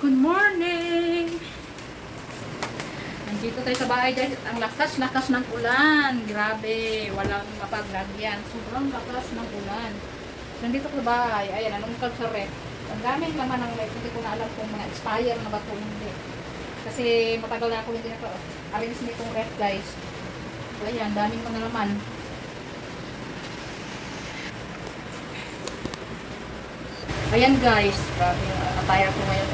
Good morning! Nandito tayo sa bahay guys. Ang lakas-lakas ng ulan. Grabe. Walang mapaglagyan. Sobrang lakas ng ulan. Nandito ko sa bahay. Ayan, nanungkag sa ref. Ang daming laman ng ref. Hindi ko na alam kung mga expire na ba ito hindi. Kasi matagal na ako hindi naka-arrange nitong ref guys. So ayan, daming mga laman. Ayan guys, grabe yung attire ko ngayon.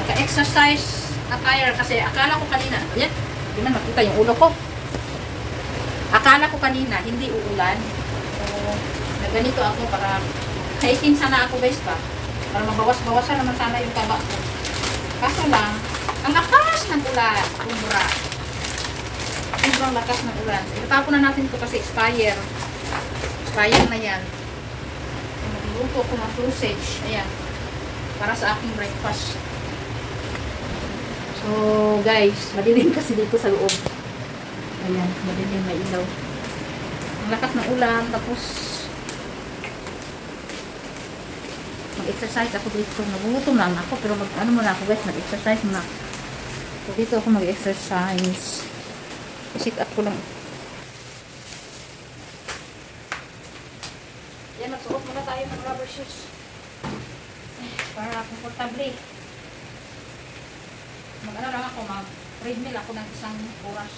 Naka-exercise attire kasi akala ko kanina, ayan, hindi na makita yung ulo ko. Akala ko kanina, hindi uulan. So, naganito ako para hiking sana ako guys pa. Para mabawas-bawasan naman sana yung taba ko. Kaso lang, ang lakas ng ulan. Sobrang lakas ng ulan. Itatapon na natin ito kasi expire. Expire na yan. Magluto ko ng sausage. Ayan. Para sa aking breakfast. So, guys, madilim kasi dito sa loob. Ayan, madilim, may ilaw. Ang lakas ng ulan, tapos mag-exercise ako dito. Nagugutom lang ako, pero ano muna ako guys, mag-exercise muna. So, dito ako mag-exercise. I-sit up ko lang. Yan, magsuot muna tayo ng rubber shoes. Para komportable. Mag-ano lang ako, mag-treadmill ako ng isang oras.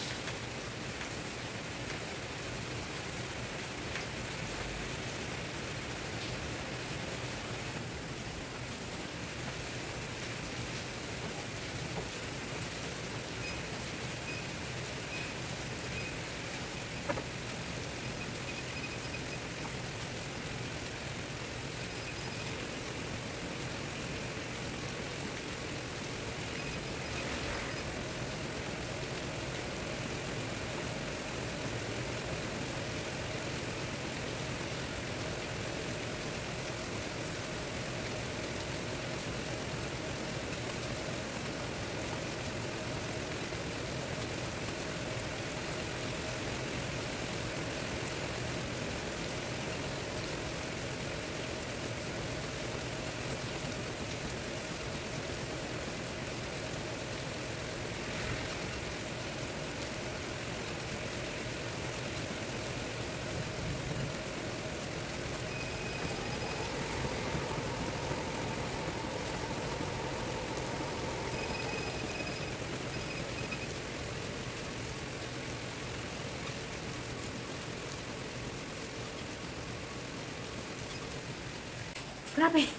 Grabe,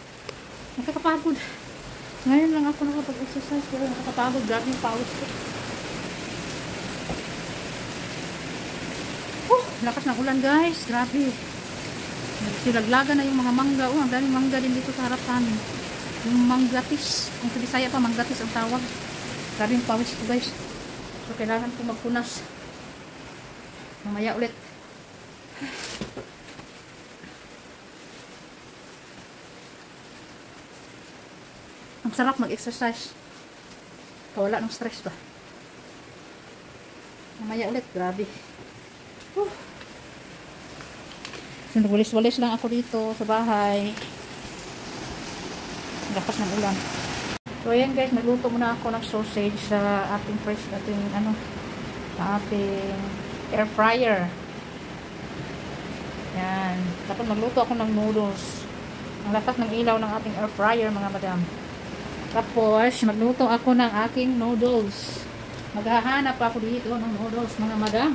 nakakapagod. Ngayon lang ako nakapag-exercise pero nakakapagod. Grabe yung pawis ko. Lakas ng ulan guys. Grabe. Silaglagan na yung mga mangga. Ang daming mangga din dito sa harap namin. Yung manggatis. Kung sa Bisaya pa, manggatis ang tawag. Grabe yung pawis ko guys. So kailangan ko magpunas. Mamaya ulit. Ang sarap mag-exercise. Kawala ng stress ba? Mamaya ulit, grabe. So, nagwalis-walis lang ako dito sa bahay. Lakas ng ulan. So, ayan guys, nagluto muna ako ng sausage sa ating air fryer. Yan. Tapos magluto ako ng noodles. Ang lakas ng ilaw ng ating air fryer, mga madam. Tapos, magluto ako ng aking noodles. Maghahanap ako dito ng noodles, mga madam.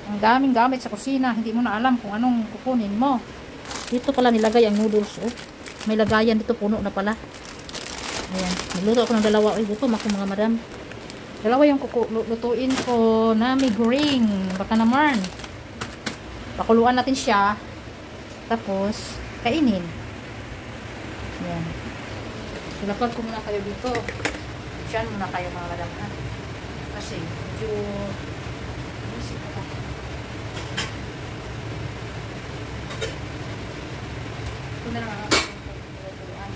Ang daming gamit sa kusina. Hindi mo na alam kung anong kukunin mo. Dito pala nilagay ang noodles. Oh. May lagayan dito, puno na pala. Ayan. Magluto ako ng dalawa. Ay, gutom ako, mga madam. Dalawa yung lutuin ko na may green. Baka naman. Pakuluan natin siya. Tapos, kainin. Ayan. Silapag ko muna kayo dito. Diyan muna kayo, mga madam. Ha? Kasi medyo ito na lang ang pagkakuluan.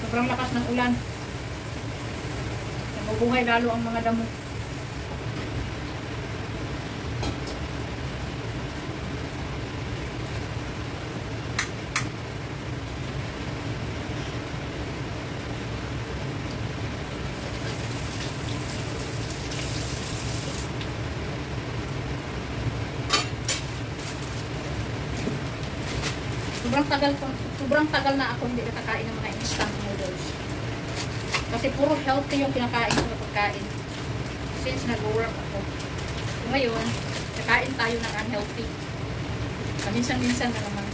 Sobrang lakas ng ulan. Nabubuhay lalo ang mga damo. Sobrang tagal na ako hindi nakakain ng mga instant noodles. Kasi puro healthy yung kinakain ko na pagkain. Since nag-work ako. So ngayon, nakain tayo ng unhealthy. Minsan-minsan na naman.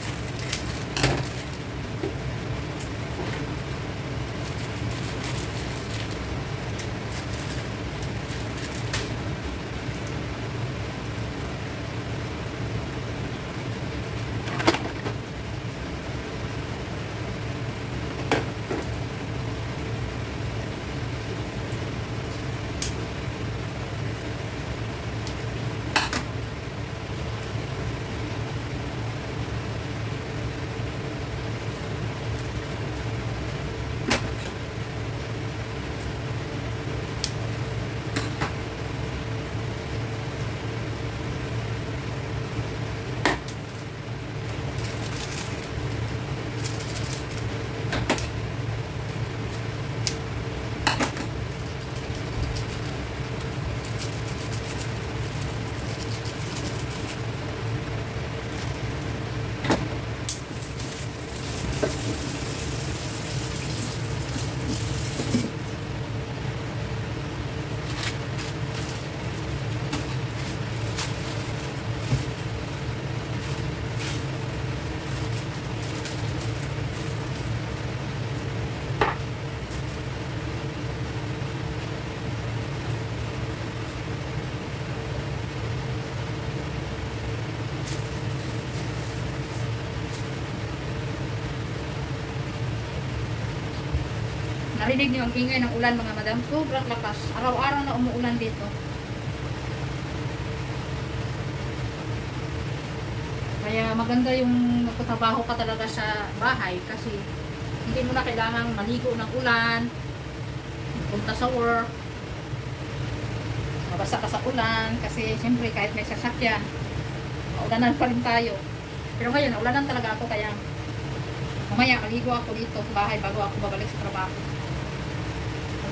Narinig niyo ang ingay ng ulan mga madam. Sobrang lakas. Araw-araw na umuulan dito. Kaya maganda yung magtatrabaho ka talaga sa bahay kasi hindi mo na kailangang maligo ng ulan, punta sa work, mabasa ka sa ulan kasi siyempre kahit may sasakyan, maulanan pa rin tayo. Pero ngayon, naulanan talaga ako kaya mamaya maligo ako dito sa bahay bago ako babalik sa trabaho.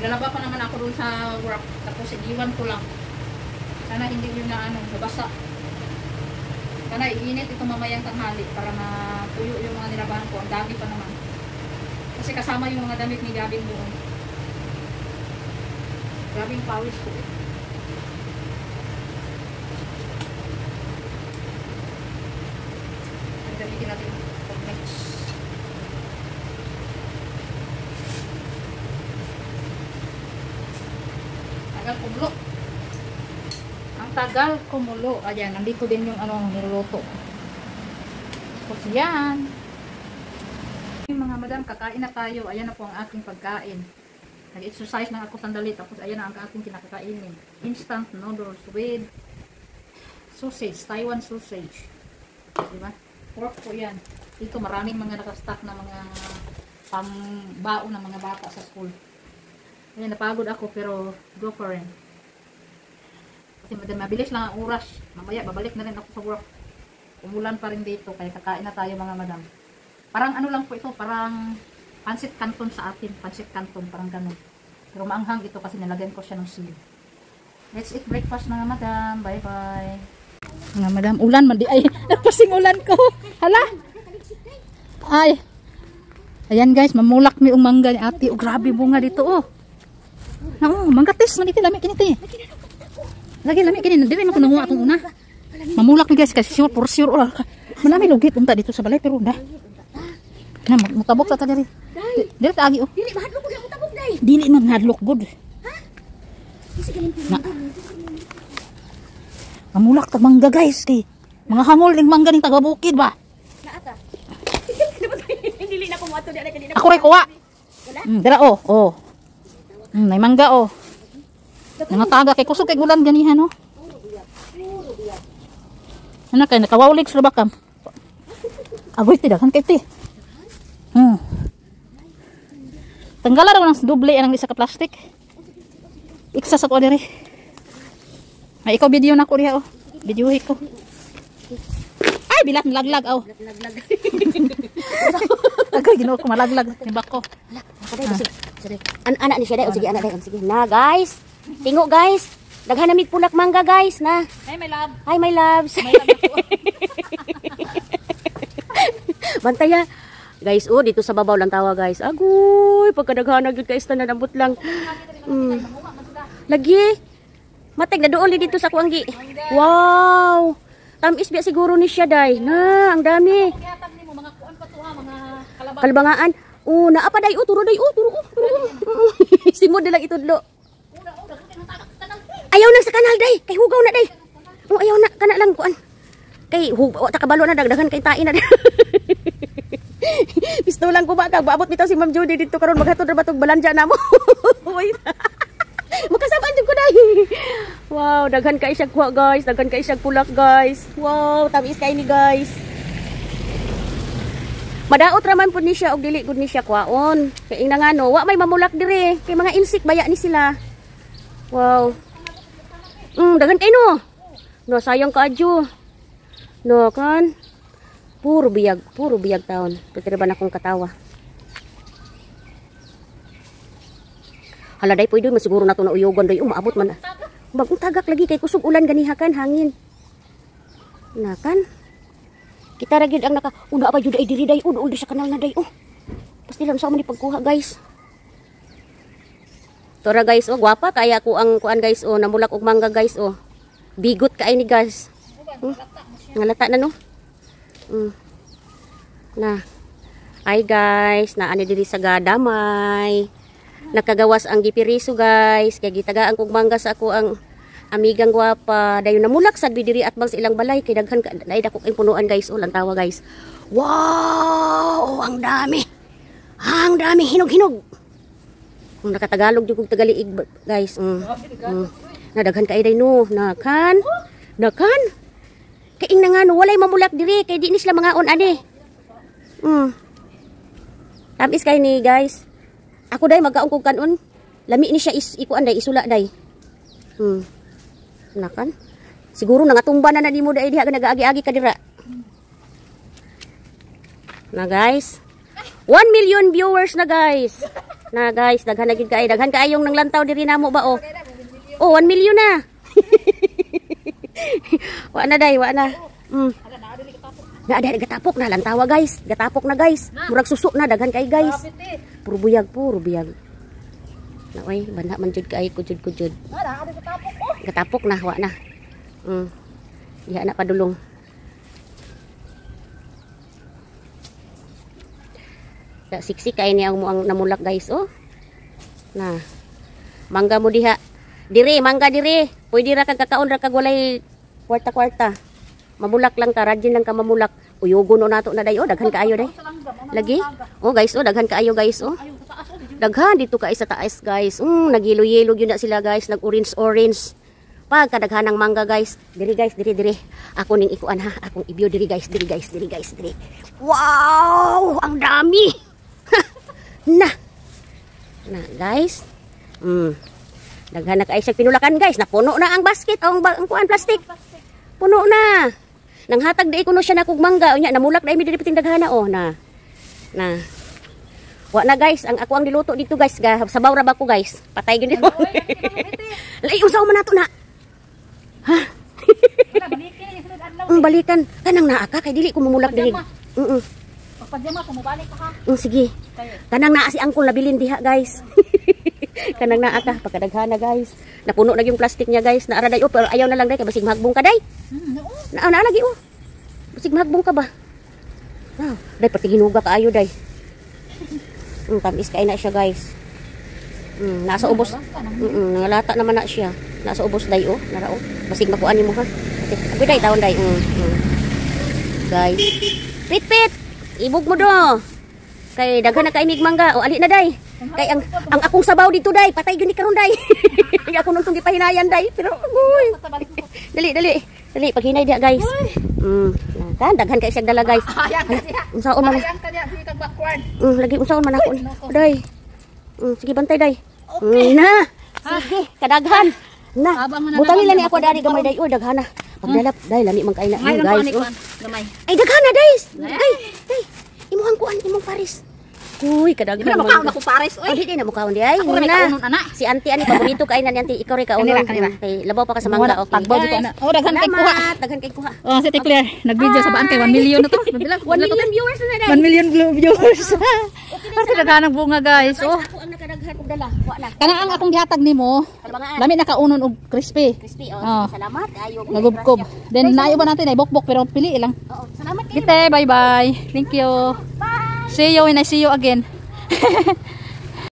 Maglalaba pa naman ako doon sa work tapos iniwan ko lang. Sana hindi yun na nabasa. Sana iinit ito mamayang tanghali para matuyo yung mga nilabahan ko. Ang dami pa naman. Kasi kasama yung mga damit ni Gabing doon. Gabing pawis ko eh. Gamitin natin pag next. Tagal kumulo. Ang tagal kumulo. Ayan, nandito din yung niluluto. Tapos yan. Mga madam, kakain na tayo. Ayan na po ang aking pagkain. Nag-exercise lang ako sandali. Tapos ayan na ang aking kinakakainin. Instant noodles with sausage. Taiwan sausage. Diba? Pork po yan. Dito maraming mga nakastock na mga pang-baon ng mga bata sa school. Ayan, napagod ako pero go for it. Kasi mabilis lang ang oras. Mamaya babalik na rin ako sa work. Umulan pa rin dito kaya kakain na tayo mga madam. Parang ano lang po ito, parang pancit canton sa atin. Pancit canton, parang ganun. Pero maanghang ito kasi nilagyan ko siya ng sili. Let's eat breakfast mga madam. Bye bye. Mga madam, ulan man di ay napasing ulan ko. Hala. Ay. Ayan guys, mamulak mi ang mangga ni ate. Oh, grabe bunga dito oh. No, manggatis man dito lami kiniti. Lagi lami kini, dili man ko nanguha atong una. Mamulak mi guys kasi sure for sure ora. Malami lugit unta dito sa balay pero unda. Na mutabok ta diri. Dili ta agi oh. Dili mahadlok gud mutabok day. Dili man hadlok gud. Ha? Sige galing na. Mamulak ta mangga guys kay mga hangol ning mangga ning taga bukid ba. Naata. Dili na ko moato dili kanina. Ako ray kuha. Wala? Dira oh, oh. May mangga oh. Mga taga kay kusog kay gulan ganihan no. Ana kay nakawawlig sa bakam. Agoy ti daghan kay ti. Tanggalan ako ng doble ang isa ka plastic. Iksa sa ko diri. Ay ikaw video na ko diha oh. Videohi ko. Ay bilat laglag oh. Laglag. Agay ginoo ko malaglag tibak ko. Sorry. Anak ni siya day. Sige anak day. Sige. Na guys. Tingo guys. Daghan na mig pulak mangga guys na. Hey my love. Hi my loves. May love ako. Bantaya. Guys, oh, dito sa babaw lang tawa, guys. Agoy, pagkadaghanag yun, guys, nanambot lang. Lagi. Mateg, na doon dito sa kuanggi. Wow. Tamis biya siguro ni siya, day. Na, ang dami. Kiyatag nimo mga kuan pa to ha, mga kalabang. Kalbangaan. Oh, naapa, day. Oh, turo, day. Oh, turo. Simod na lang itudlo. Ayaw na sa kanal, day. Kay hugaw na, day. Oh, ayaw na. Kana lang, kuan. Kay hugaw, takabalo na, dagdagan kay tain na, day. Pistolang ko ba ka? Baabot bitaw si Ma'am Judy dito karon maghatod ra batog balanja namo. Makasabaan jud ko dai. Wow, daghan kay siya kuha guys, daghan kay siya pulak guys. Wow, tamis kay ni guys. Madaot ra man pud ni siya og dili gud ni siya kuhaon. Kay ing nangano, wa may mamulak dire. Kay mga insik baya ni sila. Wow. Daghan kay no. No sayang kaadyo. No kan. Puro biyag taon. Pwede ba na akong katawa? Hala, day, pwede man siguro na ito na uyogon, day. Maabot man na. Bagong tagak lagi, kay kusog ulan ganiha kan, hangin. Nakan? Kita ragid ang naka, una pa jud ay diri, day. Udo sa kanal na, day. Pasti lang sa man ipagkuha, guys. Tora, guys, gwapa. Kaya ko ang kuan, guys, namulak og mangga, guys, bigot ka ni, guys. Ngalata na, no? Na. Ay guys, naani diri sa gadamay. Nakagawas ang gipiriso guys. Kaya gitagaan kog mangga sa ako ang amigang gwapa. Dayon namulak sad bidiri at bang sa ilang balay kay daghan dai dako kay punuan guys. Lang tawa guys. Wow, ang dami. Ang dami hinog-hinog. Kung nakatagalog jud kog tagaliig guys. Nadaghan kay day no. Nakan. Kay ing nga no, walay mamulak diri kay di ni sila mga on ani. Tamis kay ni guys. Ako day magkaon kog kanon. Lami ni siya ikuan day isula day. Nakan. Siguro nangatumba na nimo day diha nagaagi-agi ka dira. Na guys. 1 million viewers na guys. Na guys, daghan na gid kay daghan kaayong nang lantaw diri namo ba 1 million na. Wa na day, wa na. Na ada gatapok na lantawa guys. Gatapok na guys. Murag suso na daghan kay guys. Puro buyag. Na oy, banda man jud kay kujud. Gatapok na, wa na. Diha na padulong. Da siksi kay ni ang namulak guys Na. Mangga mo diha. Mangga diri. Pwede ra kag kakaon ra kag walay kwarta-kwarta. Mamulak lang ka, radyan lang ka mamulak. Uyogon nato na day, daghan kaayo day. Lagi? Guys, daghan kaayo guys, Daghan dito ka sa taas guys. Nagilo-yelo yun na sila guys, nag-orange. Pagkadaghan ng mangga guys. Diri guys, diri. Ako ning ikuan ha, akong i-view diri guys. Wow, ang dami. Na guys. Daghan na kaay sa pinulakan guys. Napuno na ang basket, ang kuan plastic. Puno na. Nang hatag di ko no siya na kog mangga unya namulak dai mi diri piting daghana Na. Wa na guys, ang ako ang diluto dito guys, sabaw ra ba ko guys. Patay gyud dito. Lai usaw man nato na. Ha? Balikan. Kanang naa ka kay dili ko mamulak diri. Pagpajama ko mobalik ka ha. Sige. Kanang naa si angkol nabilin diha guys. Kanang naa ka pagkadaghana guys. Napuno na yung plastic niya guys. Naara day pero ayaw na lang day kay basig mahagbong ka day. Naa lagi basig mahagbong ka ba? Day pati hinuga ka ayo day. Tamis kay na siya guys. Nasa ubos. Nangalata naman na siya. Nasa ubos day nara basig makuan nimo ha. Abi day taon day. Guys. Pit. Ibog mo do. Kay daghan na kay mig mangga. Ali na day. Kay ang akong sabaw dito day, patay gyud ni karon day. Ako nung gipahinayan day, pero agoy. Dali paghinay dia guys. Kan daghan kay siyang dala guys. Unsaon man. Ayan ka diha si kag backward. Lagi unsaon man ako ni. Day. Sige, bantay, day. Na. Sige, kadaghan. Na. Butangin lang ni ako dari gamay, day. Uy, daghana. Pagdalap, day, lami man kayo na. Guys, gamay. ay, daghana, day. Day. Imuhang kuan, imong Paris. Uy, kadaghan. Hindi na makaon ako pares. Oh, di na mukhaon di ay. Ako rin kaunon, ana. Si auntie ani paborito kay na ni auntie, ikaw rin kaunon. Okay, labaw pa ka sa mangga, okay. Tagbo dito ana. Oh, daghan kay kuha. Daghan kay kuha. Oh, si Claire, nag-video sa baan kay 1 million na to. 1 million viewers na day. 1 million viewers. Kasi daghan ang bunga, guys. Oh. Ako ang nakadaghan og dala. Wa na. Kana ang akong gihatag nimo. Lami na kaunon og crispy. Crispy. Oh, salamat. Ayo. Nagubkob. Then naayo ba natin ay bokbok pero pili lang. Oo, salamat. Gite, bye-bye. Thank you. Bye. See you when I see you again.